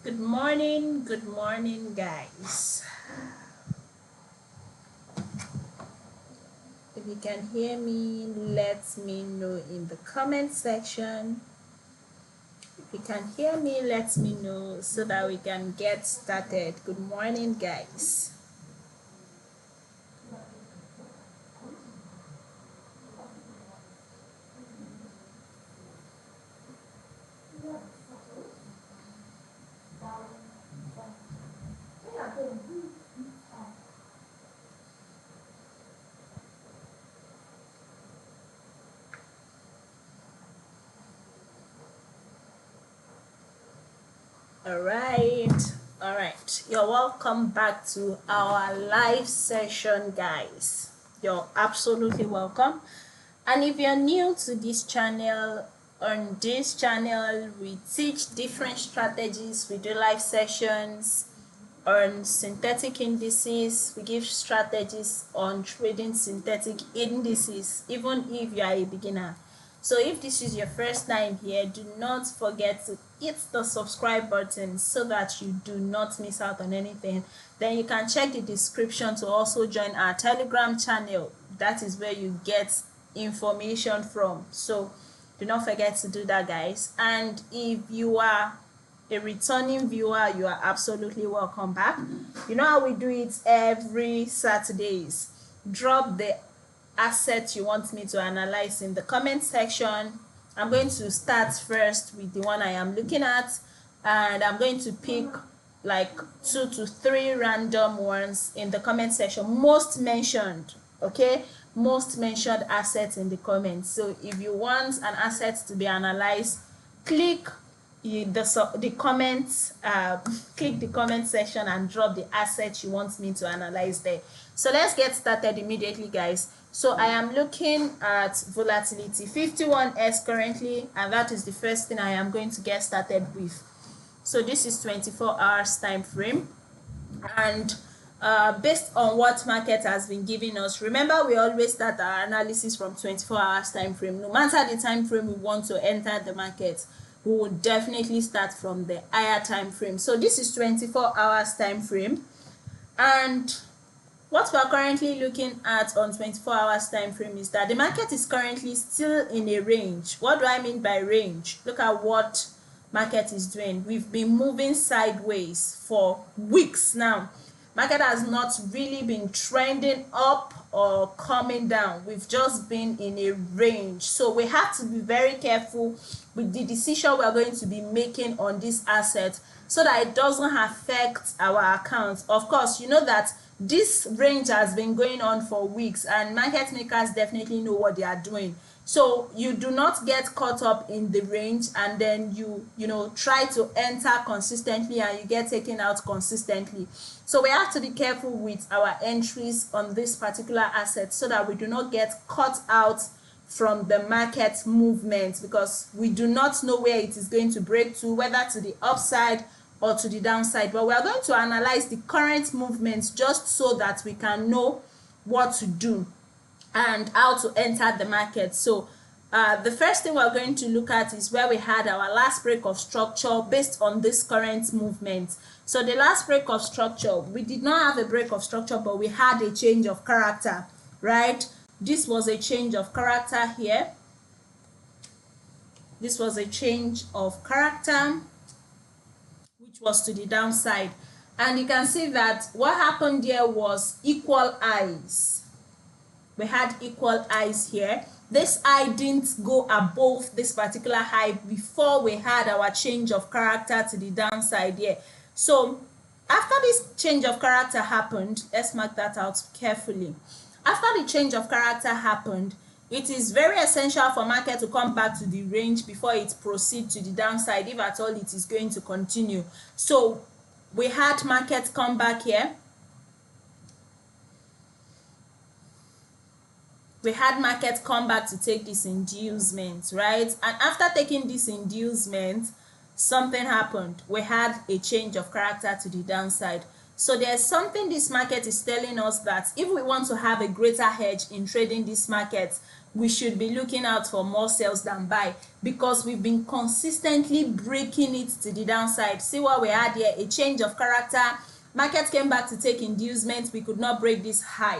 Good morning, guys. If you can hear me, let me know in the comment section. If you can hear me, let me know so that we can get started. Good morning, guys. All right, you're welcome back to our live session, guys. You're absolutely welcome. And if you're new to this channel, on this channel we teach different strategies. We do live sessions on synthetic indices. We give strategies on trading synthetic indices, even if you are a beginner. So if this is your first time here, do not forget to hit the subscribe button so that you do not miss out on anything. Then you can check the description to also join our Telegram channel. That is where you get information from. So do not forget to do that, guys. And if you are a returning viewer, you are absolutely welcome back. You know how we do it every Saturdays. Drop the asset you want me to analyze in the comment section. I'm going to start first with the one I am looking at, and I'm going to pick like 2 to 3 random ones in the comment section, most mentioned. Okay, most mentioned assets in the comments. So if you want an asset to be analyzed, click the comments, click the comment section and drop the asset you want me to analyze there. So let's get started immediately, guys. So I am looking at volatility 51s currently, and that is the first thing I am going to get started with. So this is 24 hours time frame, and based on what market has been giving us, remember we always start our analysis from 24 hours time frame. No matter the time frame we want to enter the market, we will definitely start from the higher time frame. So this is 24 hours time frame, and what we are currently looking at on 24 hours time frame is that the market is currently still in a range. What do I mean by range? Look at what market is doing. We've been moving sideways for weeks now. Market has not really been trending up or coming down. We've just been in a range. So we have to be very careful with the decision we are going to be making on this asset so that it doesn't affect our account. Of course, you know that this range has been going on for weeks, and market makers definitely know what they are doing. So you do not get caught up in the range and then you try to enter consistently and you get taken out consistently. So we have to be careful with our entries on this particular asset so that we do not get caught out from the market movement, because we do not know where it is going to break to, whether to the upside or to the downside. But we are going to analyze the current movements just so that we can know what to do and how to enter the market. So the first thing we're going to look at is where we had our last break of structure based on this current movement. So the last break of structure, we did not have a break of structure, but we had a change of character, right? This was a change of character here. This was a change of character, which was to the downside. And you can see that what happened there was equal highs. We had equal highs here. This high didn't go above this particular high before we had our change of character to the downside here. So after this change of character happened, let's mark that out carefully. After the change of character happened, it is very essential for market to come back to the range before it proceeds to the downside, if at all it is going to continue. So we had market come back here. We had market come back to take this inducement, right? And after taking this inducement, something happened. We had a change of character to the downside. So there's something this market is telling us, that if we want to have a greater hedge in trading this market, we should be looking out for more sales than buy, because we've been consistently breaking it to the downside. See what we had here, a change of character. Market came back to take inducement. We could not break this high.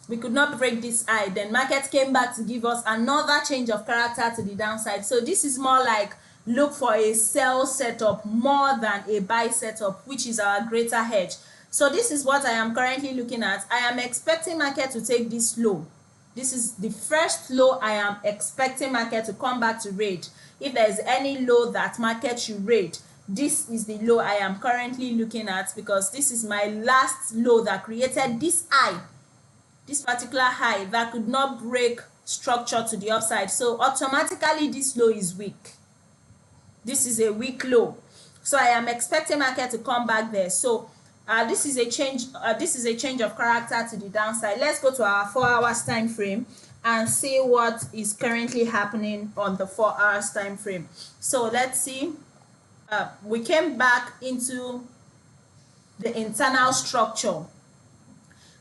We could not break this high. Then market came back to give us another change of character to the downside. So this is more like look for a sell setup more than a buy setup, which is our greater hedge. So this is what I am currently looking at. I am expecting market to take this low. This is the first low I am expecting market to come back to raid. If there is any low that market should raid, this is the low I am currently looking at, because this is my last low that created this high, this particular high that could not break structure to the upside. So automatically this low is weak. This is a weak low. So I am expecting market to come back there. So this is a change of character to the downside. Let's go to our 4 hours time frame and see what is currently happening on the 4 hours time frame. So let's see. We came back into the internal structure.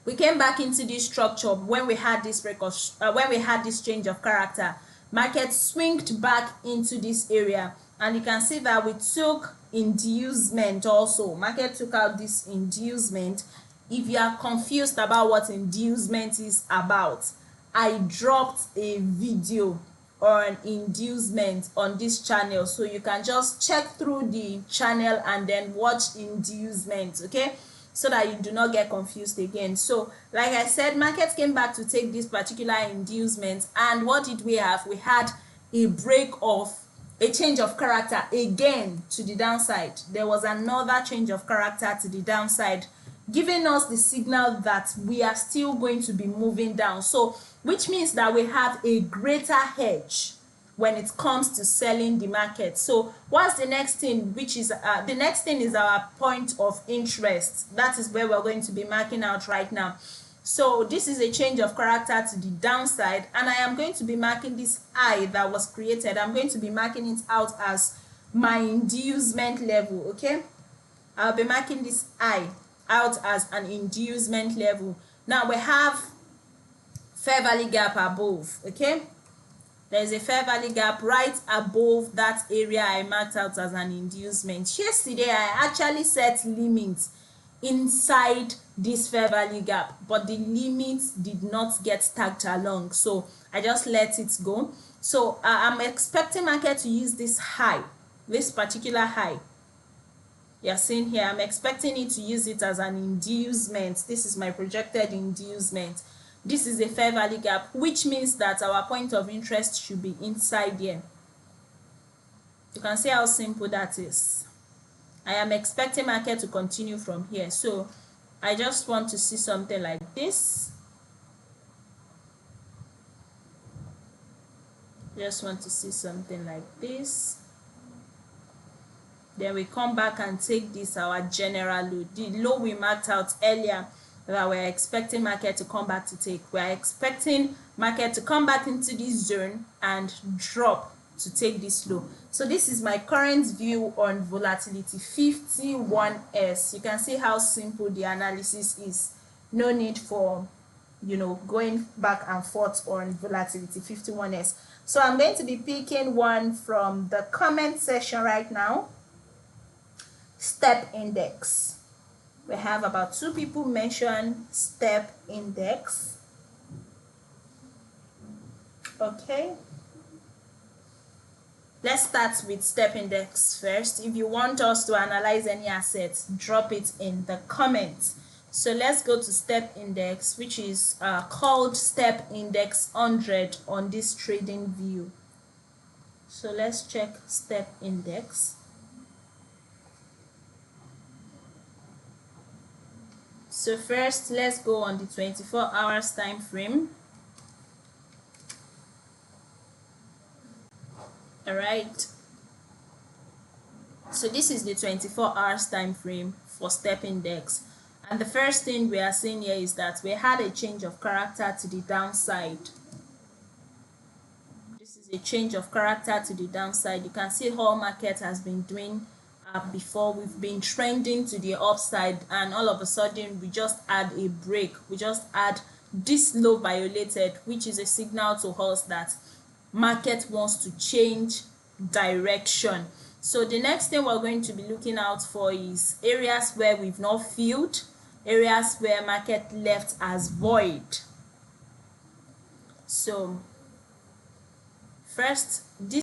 We came back into this structure when we had this when we had this change of character. Market swinged back into this area, and you can see that we took inducement also. Market took out this inducement. If you are confused about what inducement is about, I dropped a video on inducement on this channel, so you can just check through the channel and then watch inducement, okay, so that you do not get confused again. So like I said, market came back to take this particular inducement, and what did we have? We had a break of a change of character again to the downside. There was another change of character to the downside, giving us the signal that we are still going to be moving down. So which means that we have a greater hedge when it comes to selling the market. So what's the next thing? Which is the next thing is our point of interest. That is where we're going to be marking out right now. So this is a change of character to the downside, and I am going to be marking this high that was created. I'm going to be marking it out as my inducement level, okay? I'll be marking this high out as an inducement level. Now we have fair value gap above, okay? There's a fair value gap right above that area I marked out as an inducement. Yesterday I actually set limits inside this fair value gap, but the limit did not get tagged along, so I just let it go. So I'm expecting market to use this high, this particular high you're seeing here. I'm expecting it to use it as an inducement. This is my projected inducement. This is a fair value gap, which means that our point of interest should be inside here. You can see how simple that is. I am expecting market to continue from here, so I just want to see something like this. Just want to see something like this. Then we come back and take this, our general low, the low we marked out earlier that we're expecting market to come back to take. We're expecting market to come back into this zone and drop to take this low. So this is my current view on volatility 51s. You can see how simple the analysis is. No need for, you know, going back and forth on volatility 51s. So I'm going to be picking one from the comment section right now. Step index. We have about 2 people mention step index. Okay, let's start with step index first. If you want us to analyze any assets, drop it in the comments. So let's go to step index, which is called step index 100 on this trading view. So let's check step index. So first, let's go on the 24 hours time frame. All right. So this is the 24 hours time frame for step index. And the first thing we are seeing here is that we had a change of character to the downside. This is a change of character to the downside. You can see how market has been doing before. We've been trending to the upside, and all of a sudden we just had a break. We just had this low violated, which is a signal to us that market wants to change direction. So the next thing we're going to be looking out for is areas where we've not filled, areas where market left as void. So first